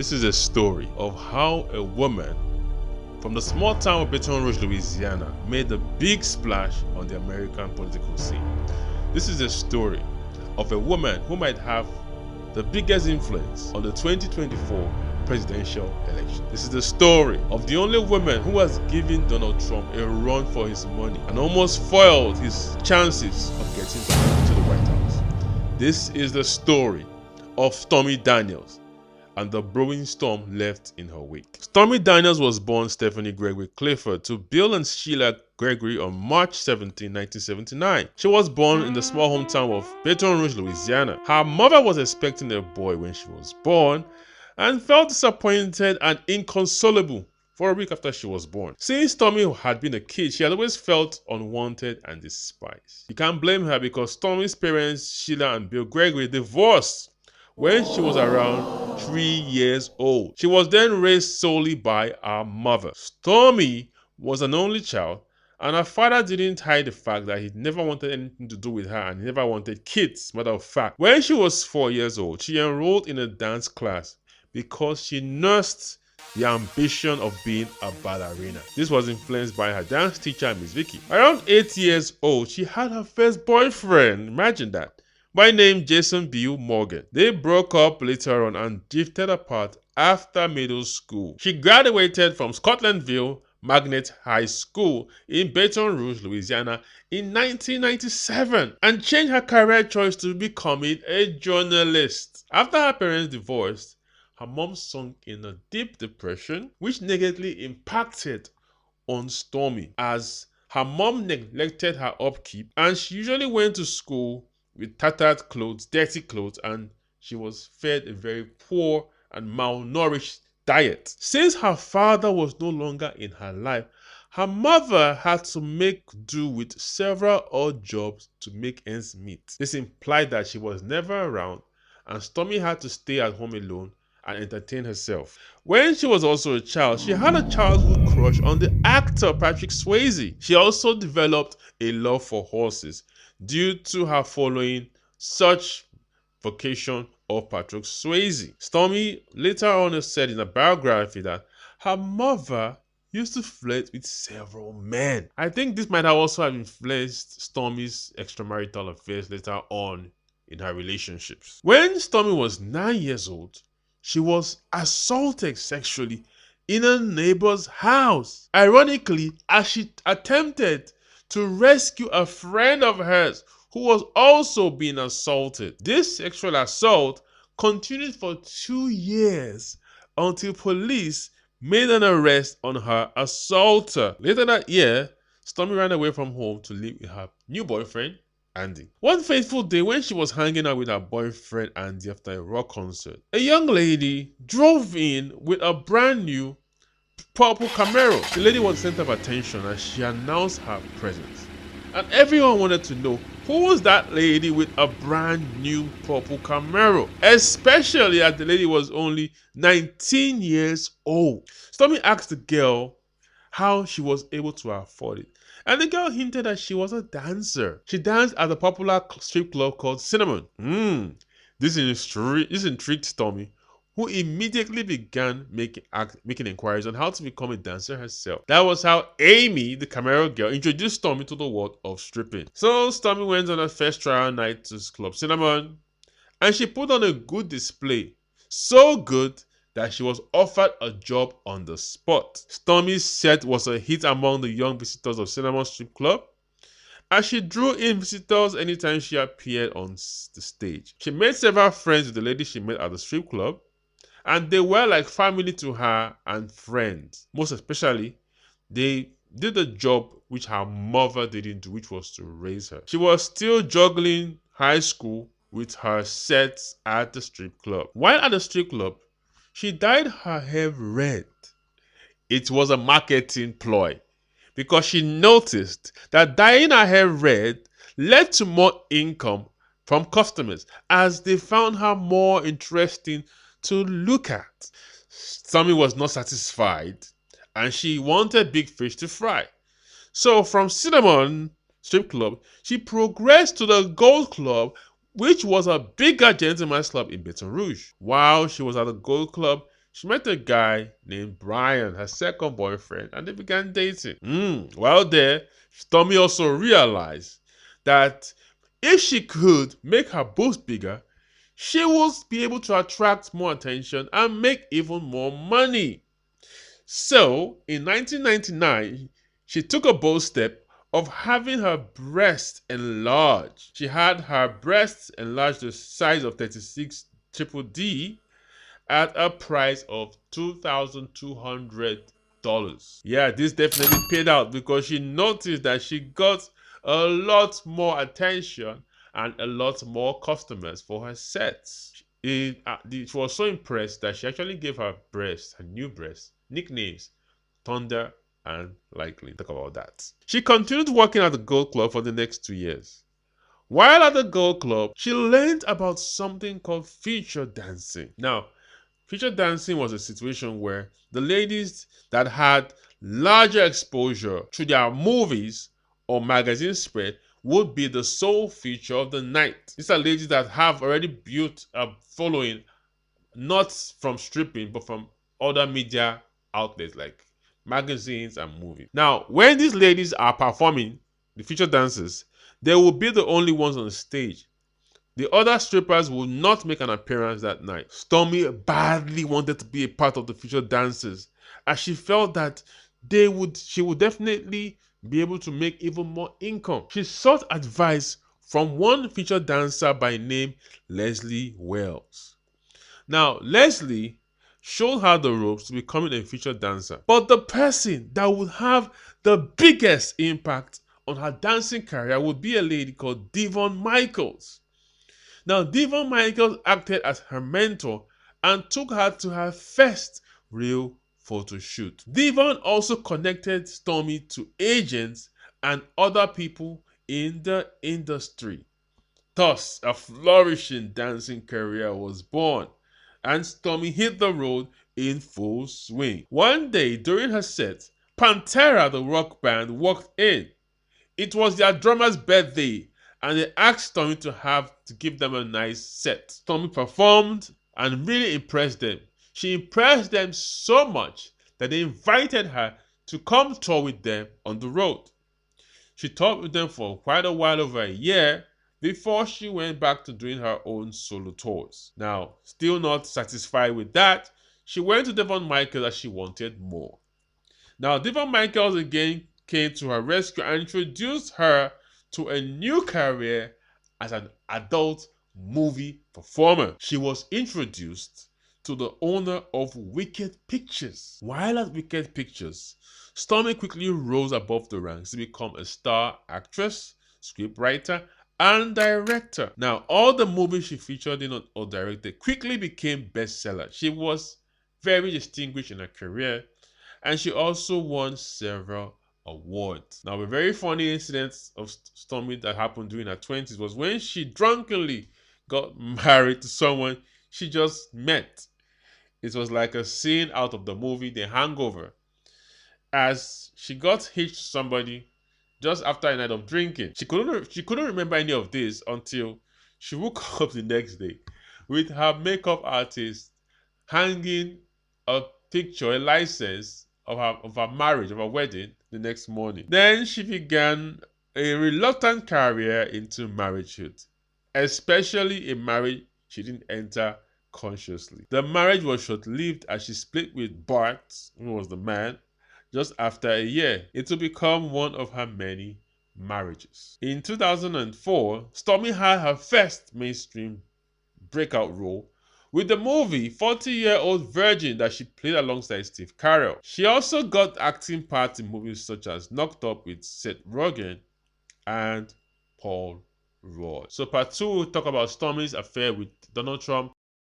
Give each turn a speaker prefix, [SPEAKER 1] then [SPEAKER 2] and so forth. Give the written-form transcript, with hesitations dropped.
[SPEAKER 1] This is a story of how a woman from the small town of Baton Rouge, Louisiana, made a big splash on the American political scene. This is a story of a woman who might have the biggest influence on the 2024 presidential election. This is the story of the only woman who has given Donald Trump a run for his money and almost foiled his chances of getting to the White House. This is the story of Stormy Daniels and the brewing storm left in her wake. Stormy Daniels was born Stephanie Gregory Clifford to Bill and Sheila Gregory on March 17, 1979. She was born in the small hometown of Baton Rouge, Louisiana. Her mother was expecting a boy when she was born and felt disappointed and inconsolable for a week after she was born. Since Stormy had been a kid, she had always felt unwanted and despised. You can't blame her because Stormy's parents, Sheila and Bill Gregory, divorced when she was around 3 years old. She was then raised solely by her mother. Stormy was an only child, and her father didn't hide the fact that he never wanted anything to do with her and he never wanted kids. Matter of fact, when she was 4 years old, she enrolled in a dance class because she nursed the ambition of being a ballerina. This was influenced by her dance teacher, Miss Vicky. Around 8 years old, she had her first boyfriend. Imagine that. By name Jason Bill Morgan. They broke up later on and drifted apart after middle school. She graduated from Scotlandville Magnet High School in Baton Rouge, Louisiana in 1997 and changed her career choice to becoming a journalist. After her parents divorced, her mom sunk in a deep depression, which negatively impacted on Stormy as her mom neglected her upkeep and she usually went to school with tattered clothes, dirty clothes, and she was fed a very poor and malnourished diet. Since her father was no longer in her life, her mother had to make do with several odd jobs to make ends meet. This implied that she was never around and Stormy had to stay at home alone and entertain herself. When she was also a child, she had a childhood crush on the actor Patrick Swayze. She also developed a love for horses due to her following such vocation of Patrick Swayze. Stormy later on said in a biography that her mother used to flirt with several men. I think this might also have influenced Stormy's extramarital affairs later on in her relationships. When Stormy was 9 years old, she was assaulted sexually in a neighbor's house. Ironically, as she attempted to rescue a friend of hers who was also being assaulted. This sexual assault continued for 2 years until police made an arrest on her assaulter. Later that year, Stormy ran away from home to live with her new boyfriend, Andy. One fateful day when she was hanging out with her boyfriend Andy after a rock concert, a young lady drove in with a brand new purple Camaro. The lady was the center of attention as she announced her presence. And everyone wanted to know who was that lady with a brand new purple Camaro, especially as the lady was only 19 years old. Stormy asked the girl how she was able to afford it. And the girl hinted that she was a dancer. She danced at a popular strip club called Cinnamon. This intrigued Stormy, who immediately began making inquiries on how to become a dancer herself. That was how Amy, the Camaro girl, introduced Stormy to the world of stripping. So Stormy went on her first trial night to Club Cinnamon, and she put on a good display. So good that she was offered a job on the spot. Stormy's set was a hit among the young visitors of Cinnamon Strip Club, as she drew in visitors anytime she appeared on the stage. She made several friends with the ladies she met at the strip club, and they were like family to her and friends. Most especially, they did the job which her mother didn't do, which was to raise her. She was still juggling high school with her sets at the strip club. While at the strip club, she dyed her hair red. It was a marketing ploy because she noticed that dyeing her hair red led to more income from customers as they found her more interesting to look at. Stormy was not satisfied and she wanted big fish to fry. So from Cinnamon Strip Club, she progressed to the Gold Club, which was a bigger gentleman's club in Baton Rouge. While she was at the Gold Club, she met a guy named Brian, her second boyfriend, and they began dating. While there, Stormy also realized that if she could make her boobs bigger, she would be able to attract more attention and make even more money. So, in 1999, she took a bold step of having her breasts enlarged. She had her breasts enlarged to the size of 36 triple D at a price of $2,200. Yeah, this definitely paid out because she noticed that she got a lot more attention and a lot more customers for her sets. She was so impressed that she actually gave her breast, her new breast, nicknames Thunder and Lightning. Talk about that. She continued working at the Gold Club for the next 2 years. While at the Gold Club, she learned about something called feature dancing. Now, feature dancing was a situation where the ladies that had larger exposure to their movies or magazine spread would be the sole feature of the night. These are ladies that have already built a following, not from stripping, but from other media outlets like magazines and movies. Now, when these ladies are performing, the feature dancers, they will be the only ones on the stage. The other strippers will not make an appearance that night. Stormy badly wanted to be a part of the featured dancers, as she felt that she would definitely be able to make even more income. She sought advice from one featured dancer by name Leslie Wells. Now, Leslie showed her the ropes to becoming a featured dancer, but the person that would have the biggest impact on her dancing career would be a lady called Devon Michaels. Now, Devon Michaels acted as her mentor and took her to her first real photo shoot. Devon also connected Stormy to agents and other people in the industry. Thus, a flourishing dancing career was born, and Stormy hit the road in full swing. One day during her set, Pantera, the rock band, walked in. It was their drummer's birthday, and they asked Stormy to give them a nice set. Stormy performed and really impressed them. She impressed them so much that they invited her to come tour with them on the road. She toured with them for quite a while, over a year, before she went back to doing her own solo tours. Now, still not satisfied with that, she went to Devon Michaels as she wanted more. Now, Devon Michaels again came to her rescue and introduced her to a new career as an adult movie performer. She was introduced to the owner of Wicked Pictures. While at Wicked Pictures, Stormy quickly rose above the ranks to become a star actress, scriptwriter, and director. Now, all the movies she featured in or directed quickly became bestsellers. She was very distinguished in her career, and she also won several awards. Now, a very funny incident of Stormy that happened during her 20s was when she drunkenly got married to someone she just met. It was like a scene out of the movie The Hangover, as she got hitched to somebody just after a night of drinking. She couldn't remember any of this until she woke up the next day with her makeup artist hanging a picture, a license of her marriage, of her wedding, the next morning. Then she began a reluctant career into marriagehood, especially a marriage she didn't enter consciously. The marriage was short-lived as she split with Bart, who was the man, just after a year. It would become one of her many marriages. In 2004, Stormy had her first mainstream breakout role with the movie 40-Year-Old Virgin that she played alongside Steve Carell. She also got acting parts in movies such as Knocked Up with Seth Rogen and Paul Rudd. So part 2 will talk about Stormy's affair with Donald Trump